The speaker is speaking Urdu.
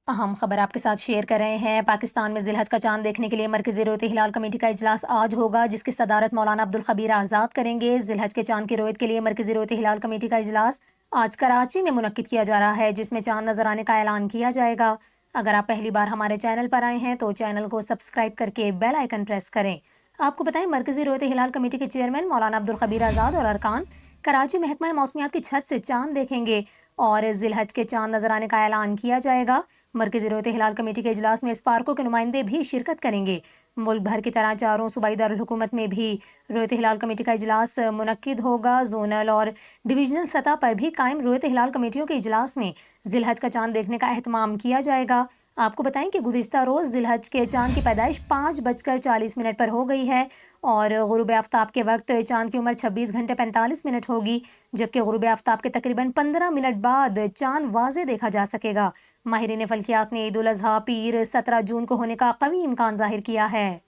اہم خبر آپ کے ساتھ شیئر کر رہے ہیں۔ پاکستان میں ذی الحج کا چاند دیکھنے کے لیے مرکزی رویت ہلال کمیٹی کا اجلاس آج ہوگا، جس کی صدارت مولانا عبدالخبیر آزاد کریں گے۔ ذی الحج کے چاند کی رویت کے لیے مرکزی رویت ہلال کمیٹی کا اجلاس آج کراچی میں منعقد کیا جا رہا ہے، جس میں چاند نظر آنے کا اعلان کیا جائے گا۔ اگر آپ پہلی بار ہمارے چینل پر آئے ہیں تو چینل کو سبسکرائب کر کے بیل آئیکن پریس کریں۔ آپ کو بتائیں، مرکزی رویت ہلال کمیٹی کے چیئرمین مولانا عبدالخبیر آزاد اور ارکان کراچی محکمہ موسمیات کی چھت سے چاند دیکھیں گے اور ذی الحج کے چاند نظر آنے کا اعلان کیا جائے گا۔ مرکزی رویت ہلال کمیٹی کے اجلاس میں اسپارکو کے نمائندے بھی شرکت کریں گے۔ ملک بھر کی طرح چاروں صوبائی دارالحکومت میں بھی رویت ہلال کمیٹی کا اجلاس منعقد ہوگا۔ زونل اور ڈویژنل سطح پر بھی قائم رویت ہلال کمیٹیوں کے اجلاس میں ذی الحج کا چاند دیکھنے کا اہتمام کیا جائے گا۔ آپ کو بتائیں کہ گزشتہ روز ذی الحج کے چاند کی پیدائش 5:40 پر ہو گئی ہے اور غروب آفتاب کے وقت چاند کی عمر 26 گھنٹے 45 منٹ ہوگی، جبکہ غروب آفتاب کے تقریباً 15 منٹ بعد چاند واضح دیکھا جا سکے گا۔ ماہرین فلکیات نے عید الاضحیٰ پیر 17 جون کو ہونے کا قوی امکان ظاہر کیا ہے۔